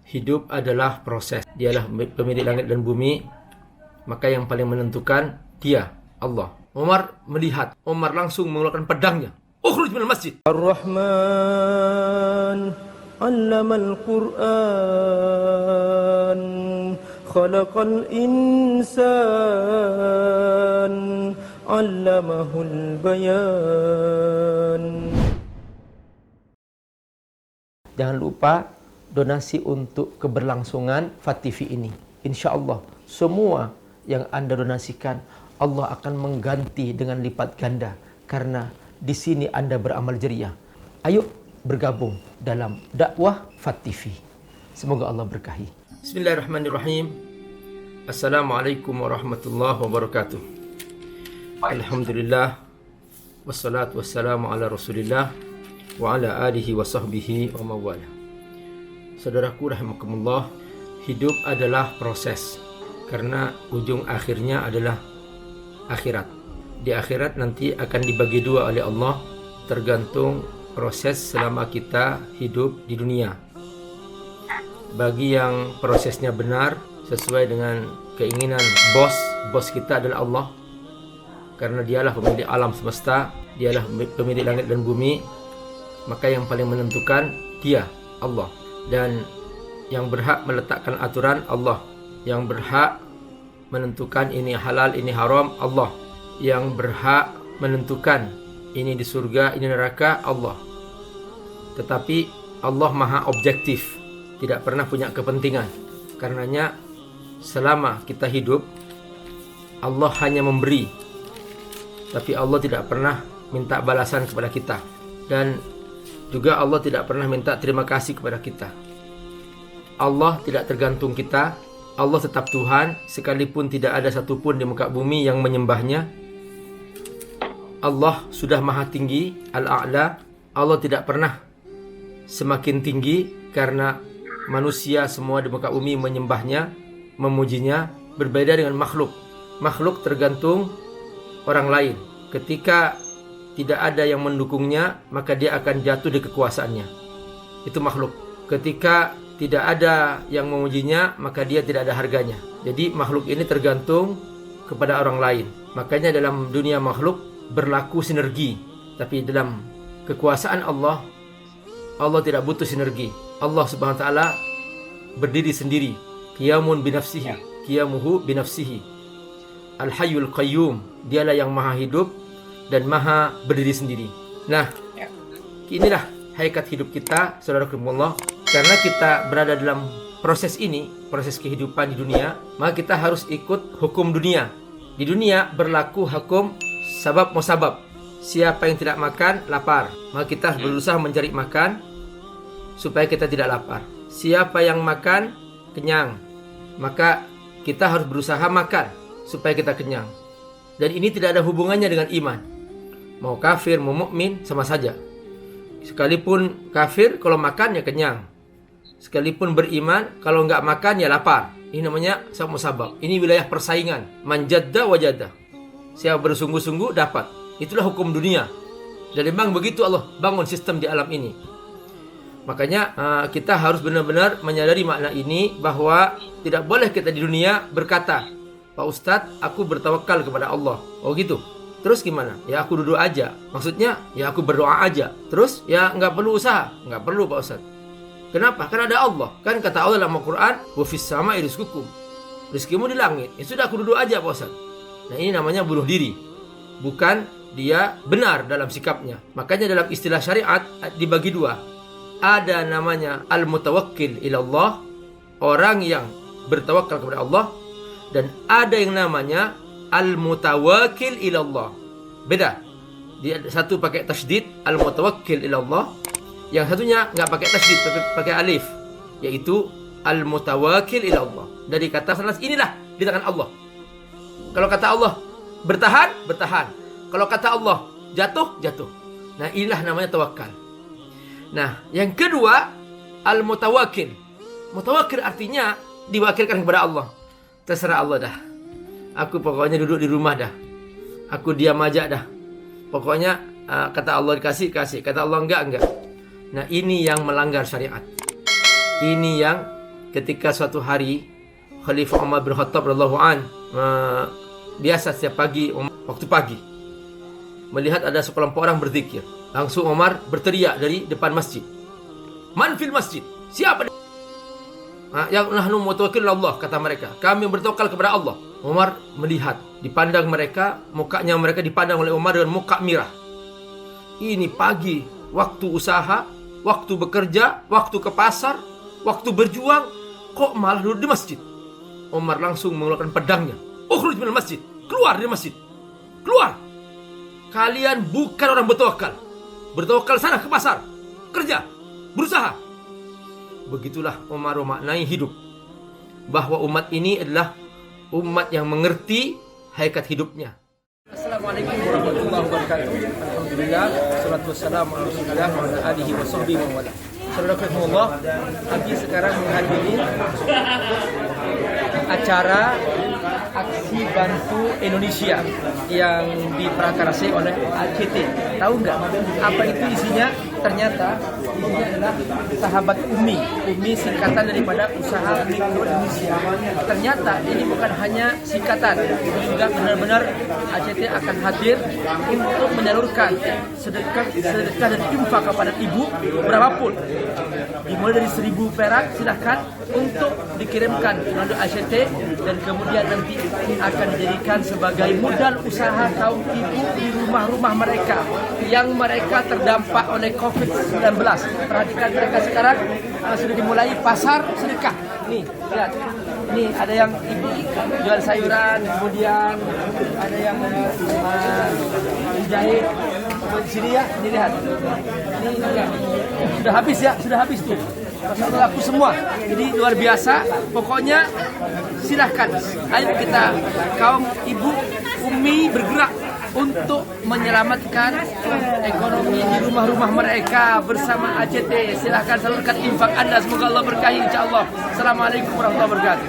Hidup adalah proses. Dialah pemilik langit dan bumi. Maka yang paling menentukan dia, Allah. Umar melihat. Umar langsung mengeluarkan pedangnya. Ukhruj minal masjid. Ar-Rahman 'allamal Qur'an khalaqal insan 'allamahul bayan. Jangan lupa donasi untuk keberlangsungan FAT-TV ini. Insya Allah semua yang Anda donasikan Allah akan mengganti dengan lipat ganda, karena di sini Anda beramal jariah. Ayo bergabung dalam dakwah FAT-TV. Semoga Allah berkahi. Bismillahirrahmanirrahim. Assalamualaikum warahmatullahi wabarakatuh. Alhamdulillah, wassalatu wassalamu ala Rasulillah wa ala alihi wa sahbihi wa mawala. Saudaraku rahimakumullah, hidup adalah proses, karena ujung akhirnya adalah akhirat. Di akhirat nanti akan dibagi dua oleh Allah, tergantung proses selama kita hidup di dunia. Bagi yang prosesnya benar sesuai dengan keinginan bos kita adalah Allah, karena dialah pemilik alam semesta, dialah pemilik langit dan bumi. Maka yang paling menentukan dia, Allah. Dan yang berhak meletakkan aturan Allah. Yang berhak menentukan ini halal, ini haram, Allah. Yang berhak menentukan ini di surga, ini neraka, Allah. Tetapi Allah maha objektif, tidak pernah punya kepentingan. Karenanya selama kita hidup, Allah hanya memberi, tapi Allah tidak pernah minta balasan kepada kita. Dan juga Allah tidak pernah minta terima kasih kepada kita. Allah tidak tergantung kita. Allah tetap Tuhan, sekalipun tidak ada satupun di muka bumi yang menyembahnya. Allah sudah maha tinggi, Al-A'la. Allah tidak pernah semakin tinggi, karena manusia semua di muka bumi menyembahnya, memujinya. Berbeda dengan makhluk. Makhluk tergantung orang lain. Ketika tidak ada yang mendukungnya, maka dia akan jatuh di kekuasaannya. Itu makhluk. Ketika tidak ada yang memujinya, maka dia tidak ada harganya. Jadi makhluk ini tergantung kepada orang lain. Makanya dalam dunia makhluk berlaku sinergi. Tapi dalam kekuasaan Allah, Allah tidak butuh sinergi. Allah subhanahu wa ta'ala berdiri sendiri. Qiyamun binafsihi, qiyamuhu binafsihi. Al-Hayyul Qayyum, dialah yang maha hidup dan maha berdiri sendiri. Nah, inilah hakikat hidup kita, saudara-saudara. Karena kita berada dalam proses ini, proses kehidupan di dunia, maka kita harus ikut hukum dunia. Di dunia berlaku hukum sabab musabab. Siapa yang tidak makan, lapar. Maka kita harus berusaha mencari makan supaya kita tidak lapar. Siapa yang makan, kenyang. Maka kita harus berusaha makan supaya kita kenyang. Dan ini tidak ada hubungannya dengan iman. Mau kafir, mau mukmin, sama saja. Sekalipun kafir, kalau makan ya kenyang. Sekalipun beriman, kalau nggak makan ya lapar. Ini namanya sabab. Ini wilayah persaingan. Manjadda wajada. Siapa bersungguh-sungguh dapat. Itulah hukum dunia. Dan memang begitu Allah bangun sistem di alam ini. Makanya kita harus benar-benar menyadari makna ini, bahwa tidak boleh kita di dunia berkata, Pak Ustadz, aku bertawakal kepada Allah. Oh gitu. Terus gimana? Ya aku duduk aja. Maksudnya ya aku berdoa aja. Terus ya nggak perlu usaha. Nggak perlu Pak Ustadz. Kenapa? Karena ada Allah. Kan kata Allah dalam Al-Quran, wa fis sama'i rizqukum. Rizkimu di langit. Ya sudah aku duduk aja Pak Ustadz. Nah ini namanya bunuh diri. Bukan dia benar dalam sikapnya. Makanya dalam istilah syariat dibagi dua. Ada namanya al-mutawakkil ilallah, orang yang bertawakal kepada Allah. Dan ada yang namanya al-mutawakkil ilallah. Beda. Dia satu pakai tasydid, al-mutawakkil ilallah. Yang satunya nggak pakai tasydid, pakai alif, yaitu al-mutawakkil ilallah. Dari kata salah, inilah di tangan Allah. Kalau kata Allah bertahan, bertahan. Kalau kata Allah jatuh, jatuh. Nah inilah namanya tawakal. Nah yang kedua, al-mutawakkil. Mutawakkil artinya diwakilkan kepada Allah. Terserah Allah dah. Aku pokoknya duduk di rumah dah. Aku diam aja dah. Pokoknya kata Allah dikasih, kasih. Kata Allah enggak. Nah ini yang melanggar syariat. Ini yang ketika suatu hari Khalifah Umar bin Khattab radhiyallahu an biasa setiap pagi waktu pagi melihat ada sekelompok orang berzikir. Langsung Umar berteriak dari depan masjid. Man fil masjid? Siapa? Yang nahnu mutawakkil Allah, kata mereka. Kami bertawakal kepada Allah. Umar melihat, dipandang mereka, mukanya mereka dipandang oleh Umar dengan muka mirah. Ini pagi, waktu usaha, waktu bekerja, waktu ke pasar, waktu berjuang, kok malah duduk di masjid? Umar langsung mengeluarkan pedangnya. Ukhruj minal masjid, keluar dari masjid. Keluar. Kalian bukan orang bertawakal. Bertawakal sana ke pasar, kerja, berusaha. Begitulah Umar memaknai hidup. Bahwa umat ini adalah umat yang mengerti hakikat hidupnya. Assalamualaikum warahmatullahi wabarakatuh. Alhamdulillah, salatu wassalamu ala Rasulillah wa ala alihi wa sahbihi wa wala. Saudara-saudara, Abi sekarang menghadiri acara aksi bantu Indonesia yang diprakarasai oleh ACT. Tahu nggak apa itu isinya? Ternyata isinya adalah sahabat Umi. Umi singkatan daripada Usaha Mikro Indonesia. Ternyata ini bukan hanya singkatan, ini juga benar-benar ACT akan hadir untuk menyalurkan sedekah dan infak kepada ibu berapapun. Dimulai dari 1.000 perak silahkan untuk dikirimkan melalui ACT dan kemudian nanti akan dijadikan sebagai modal usaha kaum ibu di rumah-rumah mereka yang mereka terdampak oleh COVID-19. Perhatikan mereka sekarang sudah dimulai pasar sedekah. Nih, lihat. Nih ada yang ibu jual sayuran, kemudian ada yang menjahit. Di sini ya, ini lihat. Ini ya. Sudah habis ya, sudah habis tuh. Pasar laku semua. Jadi luar biasa. Pokoknya silahkan. Ayo kita kaum ibu Umi bergerak untuk menyelamatkan ekonomi di rumah-rumah mereka bersama ACT. Silahkan salurkan infak Anda. Semoga Allah berkahi, insya Allah. Assalamualaikum warahmatullahi wabarakatuh.